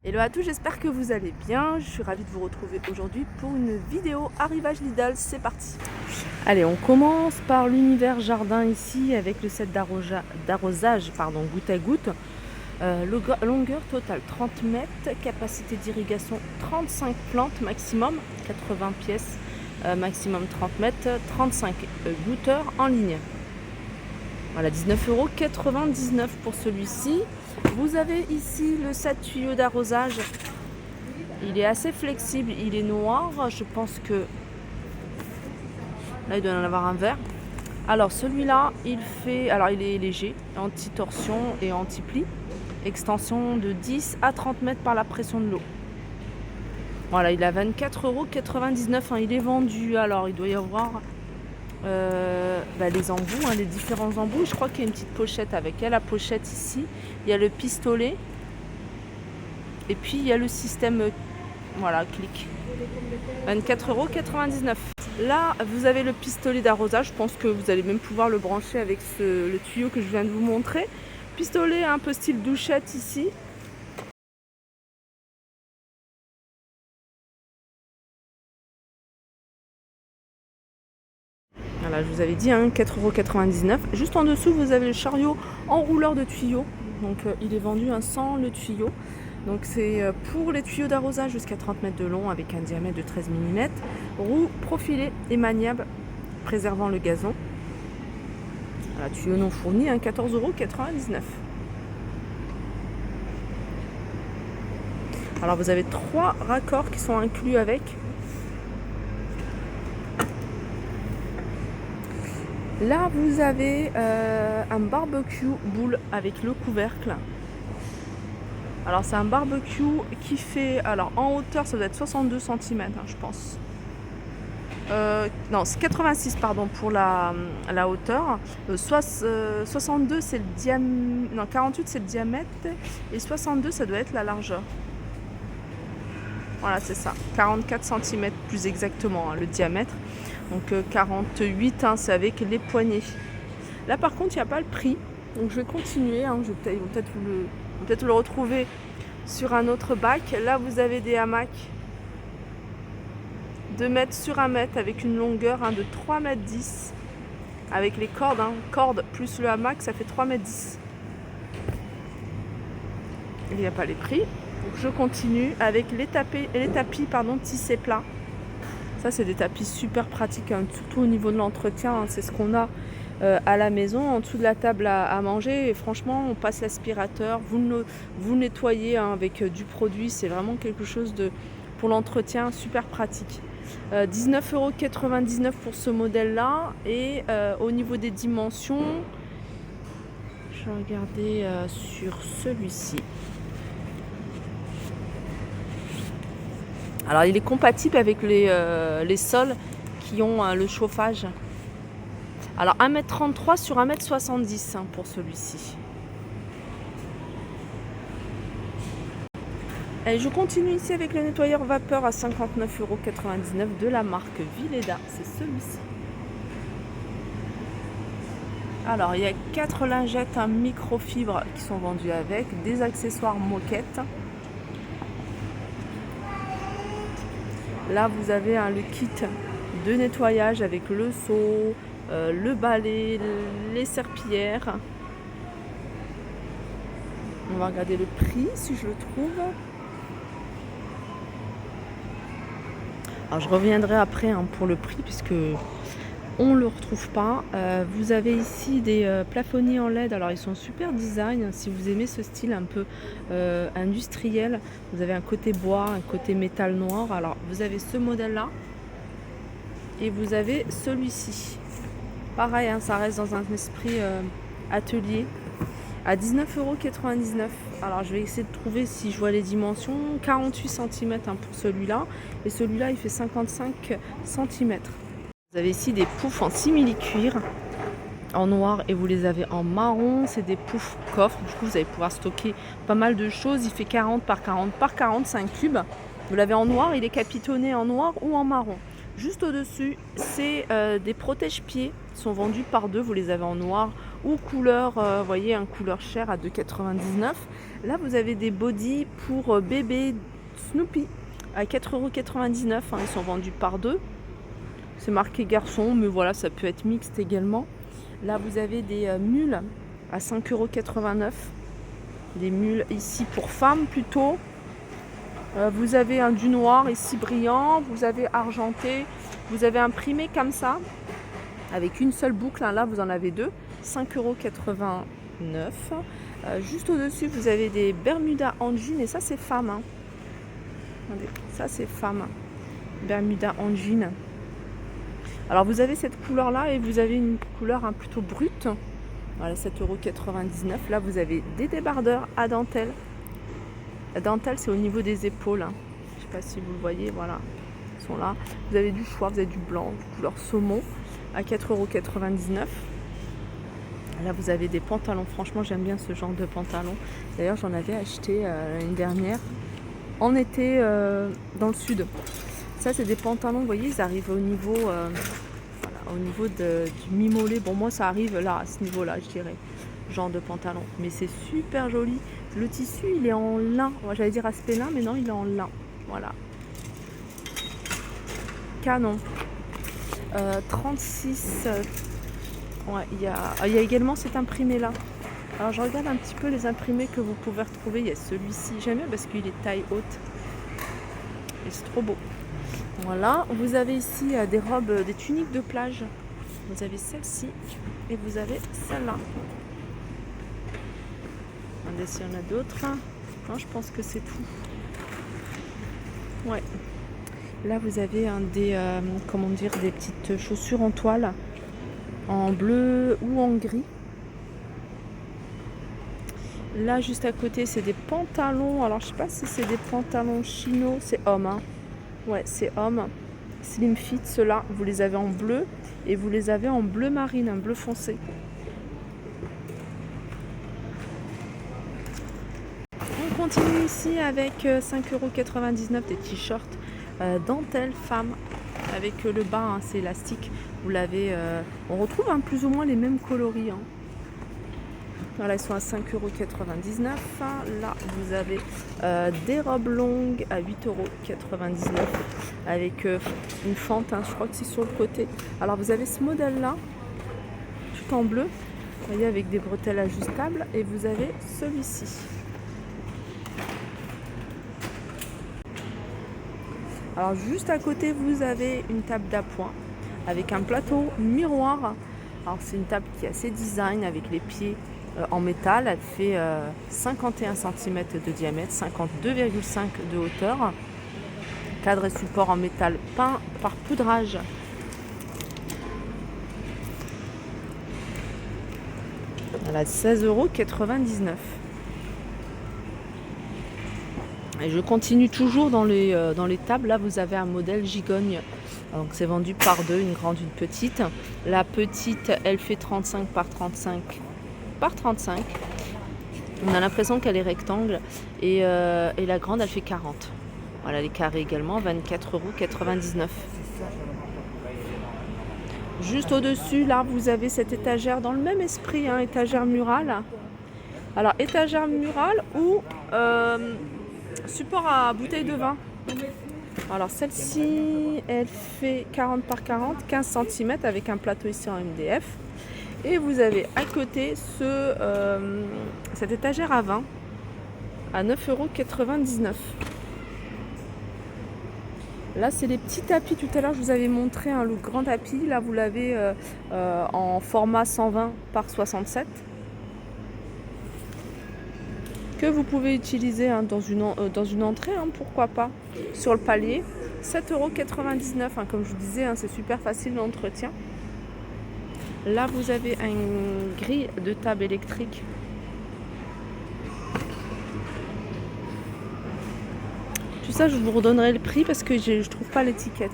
Hello à tous, j'espère que vous allez bien. Je suis ravie de vous retrouver aujourd'hui pour une vidéo arrivage Lidl. C'est parti. Allez, on commence par l'univers jardin ici avec le set d'arrosage goutte à goutte. Longueur totale 30 mètres, capacité d'irrigation 35 plantes maximum, 80 pièces maximum 30 mètres, 35 goutteurs en ligne. Voilà, 19,99 € pour celui-ci. Vous avez ici le set tuyau d'arrosage. Il est assez flexible, il est noir. Je pense que là il doit y en avoir un vert. Alors celui-là, il est léger, anti-torsion et anti-pli. Extension de 10 à 30 mètres par la pression de l'eau. Voilà, il a 24,99 €. Il est vendu. Alors il doit y avoir les embouts, les différents embouts. Je crois qu'il y a une petite pochette avec elle. La pochette ici, il y a le pistolet et puis il y a le système clic. 24,99 €. Là vous avez le pistolet d'arrosage. Je pense que vous allez même pouvoir le brancher avec le tuyau que je viens de vous montrer. Pistolet un peu style douchette ici. Voilà, je vous avais dit 4,99 €. Juste en dessous, vous avez le chariot enrouleur de tuyaux. Donc il est vendu sans le tuyau. Donc c'est pour les tuyaux d'arrosage jusqu'à 30 mètres de long avec un diamètre de 13 mm. Roue profilée et maniable, préservant le gazon. Voilà, tuyau non fourni, 14,99 €. Alors vous avez 3 raccords qui sont inclus avec. Là, vous avez un barbecue boule avec le couvercle. Alors, c'est un barbecue qui fait... Alors, en hauteur, ça doit être 62 cm, je pense. Non, c'est 86, pardon, pour la hauteur. 62, c'est le diamètre... Non, 48, c'est le diamètre. Et 62, ça doit être la largeur. Voilà, c'est ça. 44 cm, plus exactement, le diamètre. Donc 48, c'est avec les poignées. Là par contre il n'y a pas le prix. Donc je vais continuer. Ils vont peut-être le retrouver sur un autre bac. Là vous avez des hamacs 2 mètres sur 1 mètre avec une longueur de 3,10 mètres. Avec les cordes, cordes plus le hamac, ça fait 3,10 mètres. Il n'y a pas les prix. Donc je continue avec les tapis tissés plats. Ça, c'est des tapis super pratiques, surtout au niveau de l'entretien. C'est ce qu'on a à la maison, en dessous de la table à manger. Et franchement, on passe l'aspirateur, vous nettoyez avec du produit. C'est vraiment quelque chose pour l'entretien super pratique. 19,99 € pour ce modèle-là. Et au niveau des dimensions, je vais regarder sur celui-ci. Alors il est compatible avec les sols qui ont le chauffage. Alors 1,33 m sur 1,70 m pour celui-ci. Et je continue ici avec le nettoyeur vapeur à 59,99 € de la marque Vileda. C'est celui-ci. Alors il y a 4 lingettes microfibre qui sont vendues avec, des accessoires moquettes. Là, vous avez le kit de nettoyage avec le seau, le balai, les serpillères. On va regarder le prix si je le trouve. Alors, je reviendrai après pour le prix puisque on ne le retrouve pas. Vous avez ici des plafonniers en LED. Alors, ils sont super design. Si vous aimez ce style un peu industriel, vous avez un côté bois, un côté métal noir. Alors, vous avez ce modèle-là et vous avez celui-ci. Pareil, ça reste dans un esprit atelier à 19,99 €. Alors, je vais essayer de trouver si je vois les dimensions. 48 cm pour celui-là et celui-là, il fait 55 cm. Vous avez ici des poufs en simili-cuir en noir et vous les avez en marron. C'est des poufs coffres. Du coup, vous allez pouvoir stocker pas mal de choses. Il fait 40 par 40 par 45 cubes. Vous l'avez en noir, il est capitonné en noir ou en marron. Juste au-dessus, c'est des protège-pieds. Ils sont vendus par 2. Vous les avez en noir ou couleur, vous voyez, un couleur chair à 2,99 €. Là, vous avez des bodys pour bébé Snoopy à 4,99 €. Ils sont vendus par deux. C'est marqué garçon, mais voilà, ça peut être mixte également. Là, vous avez des mules à 5,89 €. Des mules ici pour femmes plutôt. Vous avez un du noir ici brillant, vous avez argenté, vous avez imprimé comme ça, avec une seule boucle, hein, là vous en avez deux, 5,89 €. Juste au-dessus, vous avez des Bermuda en jean, et ça c'est femme. Hein. Regardez, ça c'est femme. Bermuda en jean. Alors vous avez cette couleur là et vous avez une couleur plutôt brute. Voilà, 7,99 €. Là vous avez des débardeurs à dentelle. La dentelle, c'est au niveau des épaules. Hein. Je ne sais pas si vous le voyez, voilà. Ils sont là. Vous avez du choix, vous avez du blanc, de couleur saumon à 4,99 €. Là, vous avez des pantalons. Franchement, j'aime bien ce genre de pantalon. D'ailleurs, j'en avais acheté l'année dernière en été dans le sud. Ça, c'est des pantalons, vous voyez, ils arrivent au niveau, voilà, au niveau du mi-mollet. Bon, moi, ça arrive là, à ce niveau-là, je dirais. Genre de pantalon. Mais c'est super joli. Le tissu, il est en lin. Moi, j'allais dire aspect lin, mais non, il est en lin. Voilà. Canon. 36. Ouais, il y a également cet imprimé-là. Alors, je regarde un petit peu les imprimés que vous pouvez retrouver. Il y a celui-ci. J'aime bien parce qu'il est taille haute. Et c'est trop beau. Voilà. Vous avez ici des robes, des tuniques de plage. Vous avez celle-ci et vous avez celle-là. Regardez s'il y en a d'autres. Non, je pense que c'est tout. Ouais. Là, vous avez comment dire, des petites chaussures en toile, en bleu ou en gris. Là, juste à côté, c'est des pantalons. Alors, je sais pas si c'est des pantalons chino. C'est homme. Hein. Ouais, c'est homme. Slim fit, ceux-là. Vous les avez en bleu et vous les avez en bleu marine, un bleu foncé. On continue ici avec 5,99 € des t-shirts dentelle femme avec le bas, hein, c'est élastique. Vous l'avez, on retrouve plus ou moins les mêmes coloris. Hein. Voilà, ils sont à 5,99 €. Là, vous avez des robes longues à 8,99 € avec une fente, hein, je crois que c'est sur le côté. Alors, vous avez ce modèle-là, tout en bleu, vous voyez, avec des bretelles ajustables. Et vous avez celui-ci. Alors, juste à côté, vous avez une table d'appoint avec un plateau miroir. Alors, c'est une table qui est assez design avec les pieds en métal. Elle fait 51 cm de diamètre, 52,5 de hauteur. Cadre et support en métal peint par poudrage. Elle a 16,99 €. Et je continue toujours dans les tables. Là, vous avez un modèle gigogne. Donc, c'est vendu par deux, une grande, une petite. La petite, elle fait 35 par 35 par 35. On a l'impression qu'elle est rectangle. Et la grande, elle fait 40. Voilà, les carrés également, 24,99 €. Juste au-dessus, là, vous avez cette étagère dans le même esprit, hein, étagère murale. Alors, étagère murale ou support à bouteille de vin. Alors, celle-ci, elle fait 40 par 40, 15 cm avec un plateau ici en MDF. Et vous avez à côté cette étagère à vin à 9,99 €. Là, c'est les petits tapis. Tout à l'heure, je vous avais montré le grand tapis. Là, vous l'avez en format 120 par 67. Que vous pouvez utiliser dans une entrée, hein, pourquoi pas, sur le palier. 7,99 €, hein, comme je vous disais, hein, c'est super facile d'entretien. Là, vous avez une grille de table électrique. Tout ça, je vous redonnerai le prix parce que je ne trouve pas l'étiquette.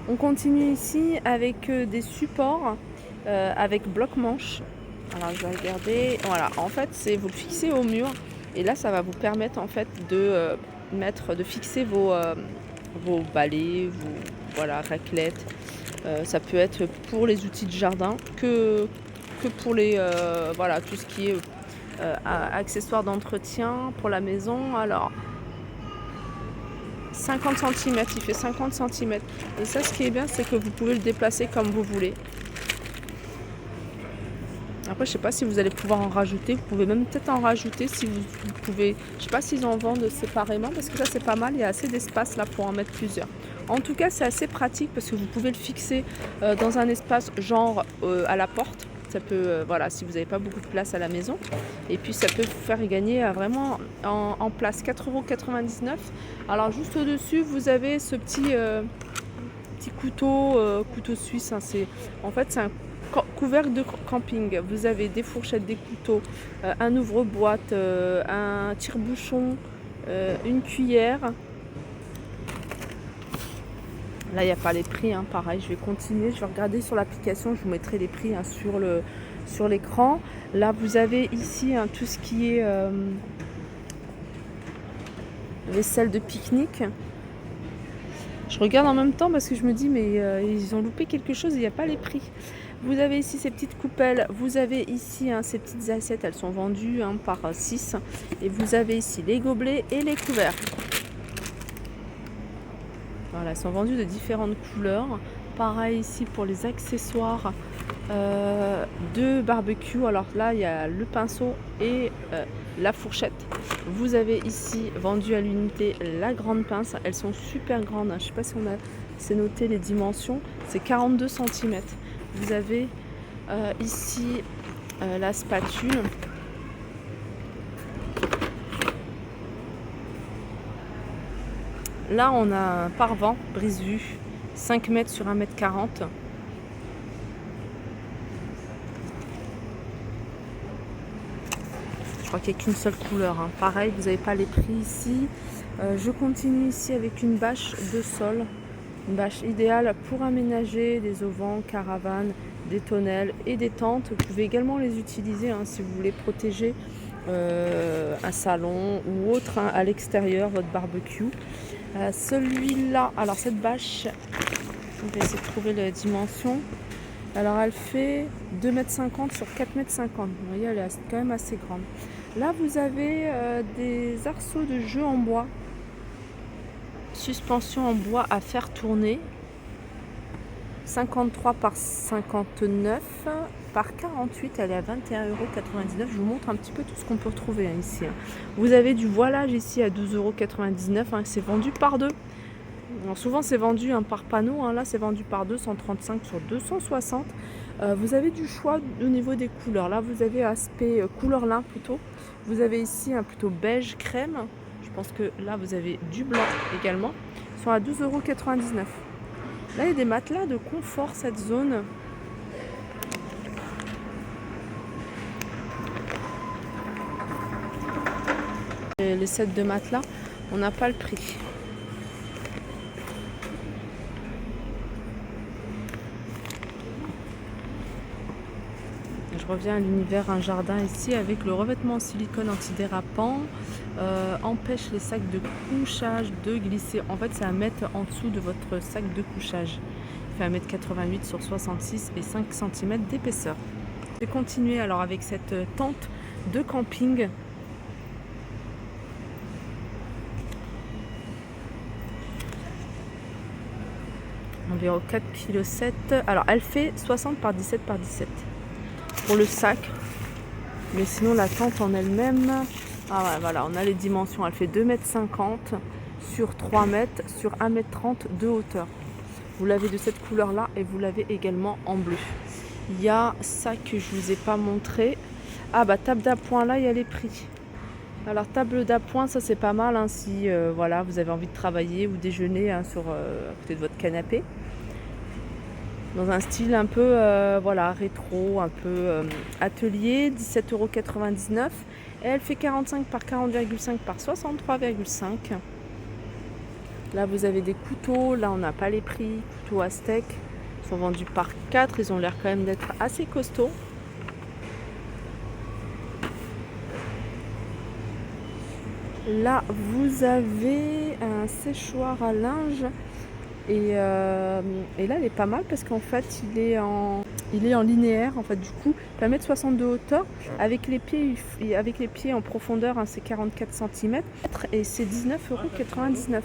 On continue ici avec des supports avec bloc-manche. Alors, je vais regarder. Voilà, en fait, vous le fixez au mur. Et là, ça va vous permettre en fait de fixer vos balais, vos raclettes. Ça peut être pour les outils de jardin que que pour les voilà, tout ce qui est accessoires d'entretien pour la maison. Alors 50 cm, il fait 50 cm. Et ça, ce qui est bien, c'est que vous pouvez le déplacer comme vous voulez. Après, je sais pas si vous allez pouvoir en rajouter. Vous pouvez même peut-être en rajouter si vous pouvez. Je sais pas s'ils en vendent séparément parce que ça, c'est pas mal. Il y a assez d'espace là pour en mettre plusieurs. En tout cas, c'est assez pratique parce que vous pouvez le fixer dans un espace genre à la porte. Ça peut, voilà, si vous n'avez pas beaucoup de place à la maison. Et puis, ça peut vous faire gagner vraiment en place 4,99 €. Alors, juste au-dessus, vous avez ce petit couteau, couteau suisse. Hein, en fait, c'est un couvercle de camping. Vous avez des fourchettes, des couteaux, un ouvre-boîte, un tire-bouchon, une cuillère. Là, il n'y a pas les prix, hein, pareil. Je vais continuer, je vais regarder sur l'application, je vous mettrai les prix hein, sur l'écran. Là, vous avez ici hein, tout ce qui est vaisselle de pique-nique. Je regarde en même temps parce que je me dis, mais ils ont loupé quelque chose, il n'y a pas les prix. Vous avez ici ces petites coupelles, vous avez ici hein, ces petites assiettes, elles sont vendues hein, par 6. Et vous avez ici les gobelets et les couverts. Voilà, elles sont vendues de différentes couleurs. Pareil ici pour les accessoires de barbecue. Alors là, il y a le pinceau et la fourchette. Vous avez ici vendu à l'unité la grande pince. Elles sont super grandes. Hein. Je ne sais pas si c'est noté les dimensions. C'est 42 cm. Vous avez ici la spatule. Là, on a un pare-vent brise-vue, 5 mètres sur 1,40 m. Je crois qu'il n'y a qu'une seule couleur. Hein. Pareil, vous n'avez pas les prix ici. Je continue ici avec une bâche de sol. Une bâche idéale pour aménager des auvents, caravanes, des tonnelles et des tentes. Vous pouvez également les utiliser hein, si vous voulez protéger un salon ou autre hein, à l'extérieur, votre barbecue. Celui-là, alors cette bâche, je vais essayer de trouver la dimension. Alors elle fait 2,50 m sur 4,50 m. Vous voyez, elle est quand même assez grande. Là, vous avez des arceaux de jeu en bois. Suspension en bois à faire tourner. 53 par 59 par 48, elle est à 21,99 €. Je vous montre un petit peu tout ce qu'on peut retrouver hein, ici. Hein. Vous avez du voilage ici à 12,99 €. Hein, c'est vendu par deux. Alors, souvent c'est vendu hein, par panneau. Hein, là c'est vendu par deux, 135 sur 260. Vous avez du choix au niveau des couleurs. Là vous avez aspect couleur lin plutôt. Vous avez ici un plutôt beige crème. Je pense que là vous avez du blanc également. Ils sont à 12,99 €. Là, il y a des matelas de confort, cette zone. Les sets de matelas, on n'a pas le prix. Je reviens à l'univers un jardin ici avec le revêtement en silicone antidérapant. Empêche les sacs de couchage de glisser. En fait, c'est à mettre en dessous de votre sac de couchage. Il fait 1,88 m sur 66 et 5 cm d'épaisseur. Je vais continuer alors avec cette tente de camping. Environ 4,7 kg. Alors, elle fait 60 par 17 par 17 pour le sac. Mais sinon, la tente en elle-même... Ah ouais, voilà, on a les dimensions. Elle fait 2,50 m sur 3 m sur 1,30 m de hauteur. Vous l'avez de cette couleur-là et vous l'avez également en bleu. Il y a ça que je ne vous ai pas montré. Ah bah, table d'appoint, là, il y a les prix. Alors, table d'appoint, ça c'est pas mal hein, si voilà, vous avez envie de travailler ou déjeuner hein, à côté de votre canapé. Dans un style un peu voilà, rétro, un peu atelier, 17,99 €. Et elle fait 45 par 40,5 par 63,5. Là, vous avez des couteaux. Là, on n'a pas les prix. Couteaux à steak. Ils sont vendus par 4. Ils ont l'air quand même d'être assez costauds. Là, vous avez un séchoir à linge. Et là, il est pas mal parce qu'en fait, il est en Il est en linéaire, en fait, du coup, il fait 1m60 de hauteur. Avec les pieds en profondeur, hein, c'est 44 cm et c'est 19,99 €.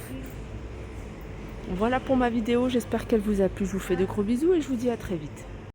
Voilà pour ma vidéo, j'espère qu'elle vous a plu. Je vous fais de gros bisous et je vous dis à très vite.